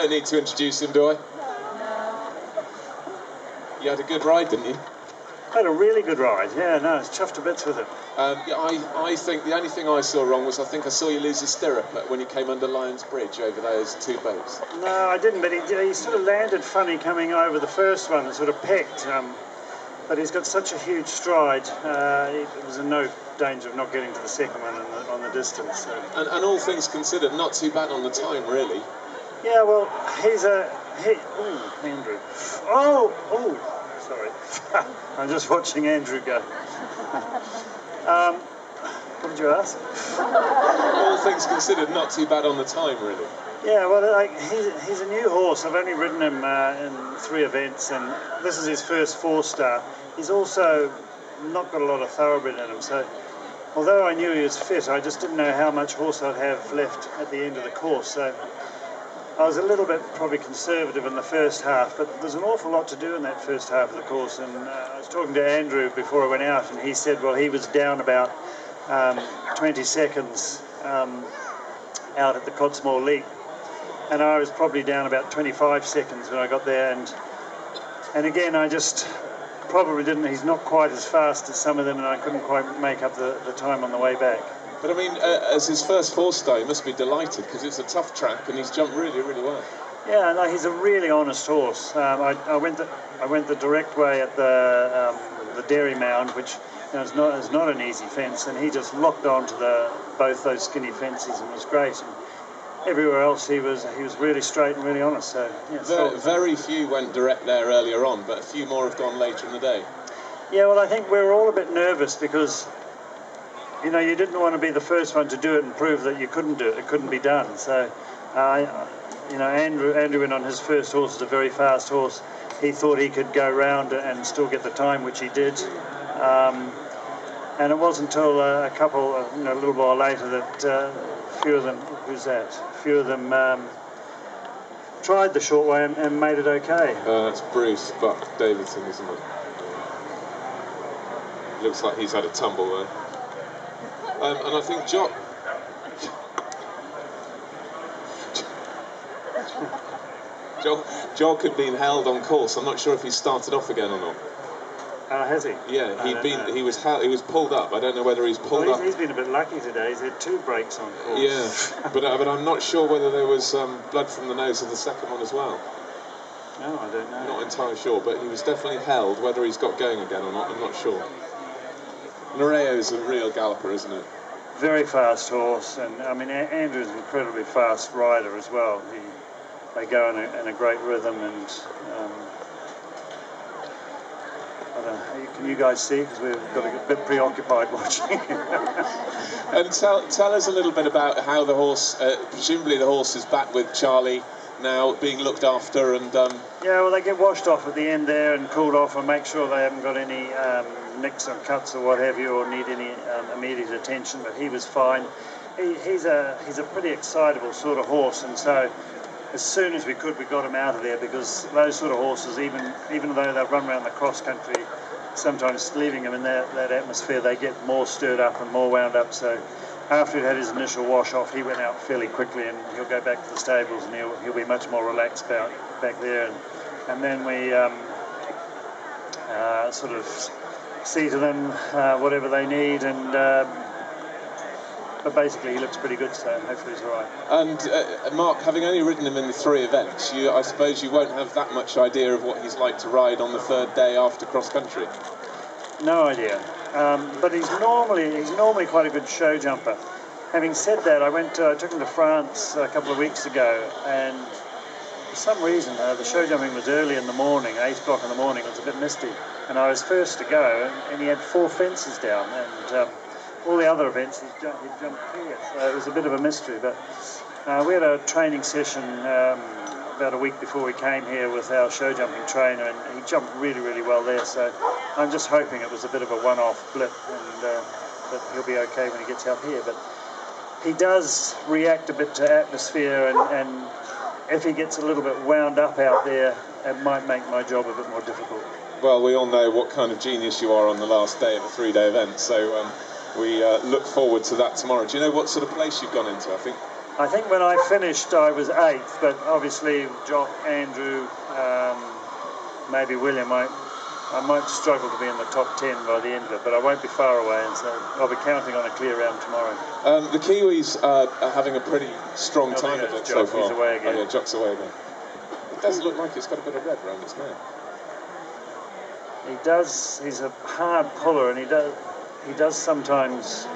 don't need to introduce him, do I? You had a good ride, didn't you? I had a really good ride, yeah, no, I was chuffed to bits with it. Yeah, I think the only thing I saw wrong was I think I saw you lose your stirrup when you came under Lyons Bridge over those two boats. No, I didn't, but he sort of landed funny coming over the first one and sort of pecked. But he's got such a huge stride, it was in no danger of not getting to the second one on the distance. So. And all things considered, not too bad on the time, really. Yeah, well, Andrew. Sorry. I'm just watching Andrew go. What did you ask? All things considered, not too bad on the time, really. Yeah, well, he's a new horse. I've only ridden him in 3 events, and this is his first 4-star. He's also not got a lot of thoroughbred in him, so although I knew he was fit, I just didn't know how much horse I'd have left at the end of the course. So I was a little bit probably conservative in the first half, but there's an awful lot to do in that first half of the course. And I was talking to Andrew before I went out, and he said, well, he was down about 20 seconds out at the Cottesmore Leap, and I was probably down about 25 seconds when I got there. And again, I just probably didn't. He's not quite as fast as some of them, and I couldn't quite make up the time on the way back. But I mean, as his first 4-star, he must be delighted because it's a tough track and he's jumped really, really well. Yeah, no, he's a really honest horse. I went the direct way at the Dairy Mound, which is not an easy fence, and he just locked onto both those skinny fences and was great. And everywhere else, he was really straight and really honest. So yeah, very few went direct there earlier on, but a few more have gone later in the day. Yeah, well, I think we were all a bit nervous because, you know, you didn't want to be the first one to do it and prove that you couldn't do it. It couldn't be done. So, you know, Andrew went on his first horse, is a very fast horse. He thought he could go round and still get the time, which he did. And it wasn't until a little while later that a few of them, few of them tried the short way and made it okay. That's Bruce Buck Davidson, isn't it? Looks like he's had a tumble there. And I think Jock had been held on course. I'm not sure if he started off again or not. Has he? Yeah, he was pulled up. I don't know whether he's pulled up. He's been a bit lucky today. He's had 2 breaks on course. Yeah, but I'm not sure whether there was blood from the nose of the second one as well. No, I don't know. Not entirely sure, but he was definitely held. Whether he's got going again or not, I'm not sure. Nereo's a real galloper, isn't it? Very fast horse, and I mean Andrew's an incredibly fast rider as well. They go in a great rhythm, and I don't know, can you guys see? Because we've got a bit preoccupied watching. And tell us a little bit about how the horse, presumably the horse is back with Charlie now, being looked after, and yeah, well, they get washed off at the end there and cooled off and make sure they haven't got any nicks or cuts or what have you, or need any immediate attention. But he was fine. He's a pretty excitable sort of horse, and so as soon as we could, we got him out of there, because those sort of horses, even though they run around the cross country, sometimes leaving them in that atmosphere, they get more stirred up and more wound up. So after he'd had his initial wash off, he went out fairly quickly, and he'll go back to the stables, and he'll be much more relaxed back there. And then we sort of see to them whatever they need, and but basically he looks pretty good, so hopefully he's all right. And Mark, having only ridden him in the 3 events, I suppose you won't have that much idea of what he's like to ride on the 3rd day after cross country. No idea, but he's normally quite a good show jumper. Having said that, I took him to France a couple of weeks ago, and for some reason the show jumping was early in the morning, 8 o'clock in the morning. It was a bit misty, and I was first to go, and he had 4 fences down, and all the other events he'd jumped clear, so it was a bit of a mystery. But we had a training session about a week before we came here with our show jumping trainer, and he jumped really, really well there. So I'm just hoping it was a bit of a one-off blip, and that he'll be okay when he gets out here. But he does react a bit to atmosphere, and if he gets a little bit wound up out there, it might make my job a bit more difficult. Well, we all know what kind of genius you are on the last day of a 3-day event, so we look forward to that tomorrow. Do you know what sort of place you've gone into, I think? I think when I finished I was 8th, but obviously Jock, Andrew, maybe William, I might struggle to be in the top 10 by the end of it, but I won't be far away, and so I'll be counting on a clear round tomorrow. The Kiwis are having a pretty strong time of it so far. He's away again. Oh yeah, Jock's away again. It does look like it's got a bit of red around its neck. He does. He's a hard puller, and he does sometimes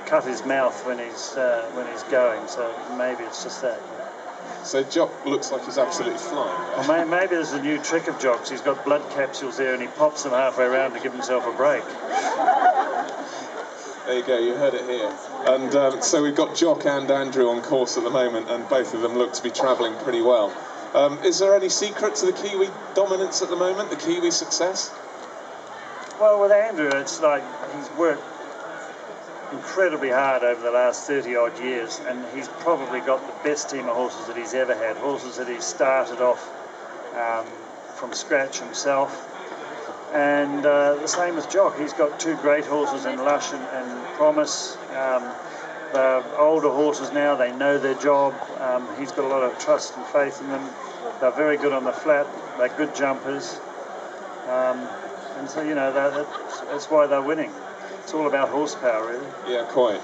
cut his mouth when he's going. So maybe it's just that. So Jock looks like he's absolutely flying. Well, maybe there's a new trick of Jock's. He's got blood capsules there, and he pops them halfway around to give himself a break. There you go. You heard it here. And so we've got Jock and Andrew on course at the moment, and both of them look to be travelling pretty well. Is there any secret to the Kiwi dominance at the moment? The Kiwi success? Well, with Andrew, it's like he's worked incredibly hard over the last 30-odd years, and he's probably got the best team of horses that he's ever had, horses that he started off from scratch himself. And the same with Jock. He's got 2 great horses in Lush and Promise. They're older horses now, they know their job. He's got a lot of trust and faith in them. They're very good on the flat, they're good jumpers. And so, you know, that's why they're winning. It's all about horsepower, really. Yeah, quite.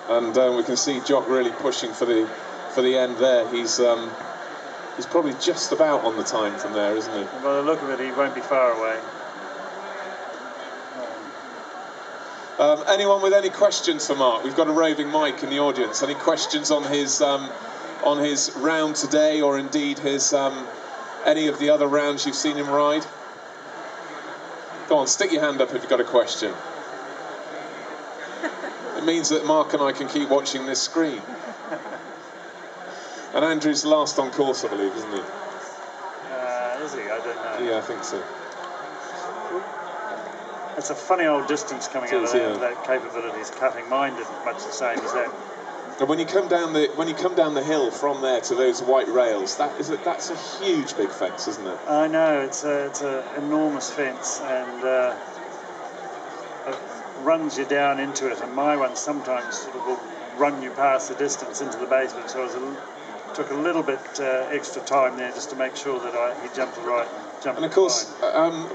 And we can see Jock really pushing for the end there. He's probably just about on the time from there, isn't he? By the look of it, he won't be far away. Anyone with any questions for Mark? We've got a roving mic in the audience. Any questions on his round today, or indeed his any of the other rounds you've seen him ride? Go on, stick your hand up if you've got a question. It means that Mark and I can keep watching this screen. And Andrew's last on course, I believe, isn't he? Is he? I don't know. Yeah, I think so. It's a funny old distance coming out of there. That capability is cutting. Mine isn't much the same as that. And when you come down the hill from there to those white rails, that's a huge big fence, isn't it? I know, it's an enormous fence, and it runs you down into it. And my one sometimes sort of will run you past the distance into the basement. So it took a little bit extra time there just to make sure that he jumped right. And of course,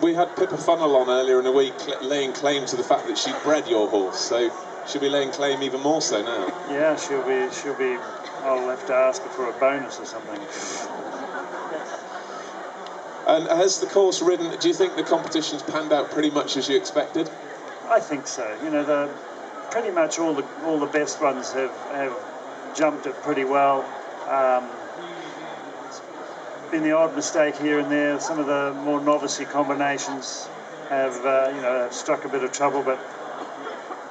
we had Pippa Funnell on earlier in the week laying claim to the fact that she bred your horse. So she'll be laying claim even more so now. Yeah, she'll be. I'll have to ask her for a bonus or something. And has the course ridden? Do you think the competition's panned out pretty much as you expected? I think so. You know, pretty much all the best ones have jumped it pretty well. Been the odd mistake here and there. Some of the more novice-y combinations have struck a bit of trouble, but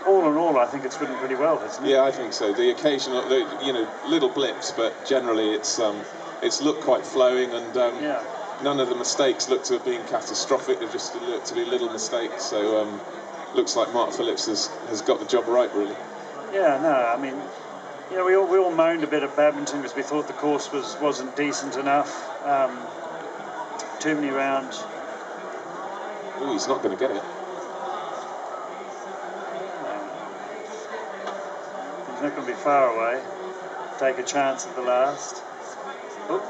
all in all, I think it's ridden pretty well, hasn't it? Yeah, I think so. The occasional, little blips, but generally it's looked quite flowing, and none of the mistakes look to have been catastrophic. They just look to be little mistakes. So looks like Mark Phillips has got the job right, really. Yeah, no, I mean, you know, we all moaned a bit at Badminton because we thought the course wasn't decent enough. Too many rounds. Oh, he's not going to get it. He's not going to be far away. Take a chance at the last. Oh.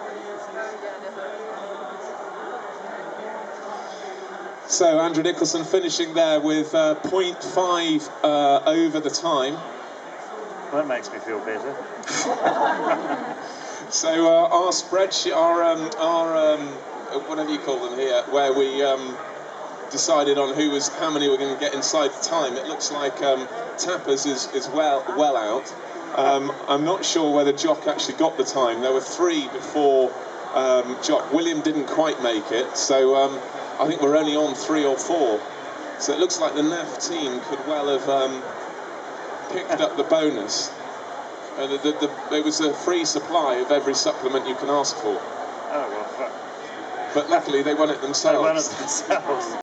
So Andrew Nicholson finishing there with 0.5 over the time. That makes me feel better. So our spreadsheet, our whatever you call them here, where we decided on how many we're going to get inside the time. It looks like Tappers is well out. I'm not sure whether Jock actually got the time. There were 3 before Jock. William didn't quite make it, so I think we're only on 3 or 4. So it looks like the NAF team could well have picked up the bonus. There was a free supply of every supplement you can ask for. Oh, well, fuck. But luckily they won it themselves. They won it themselves.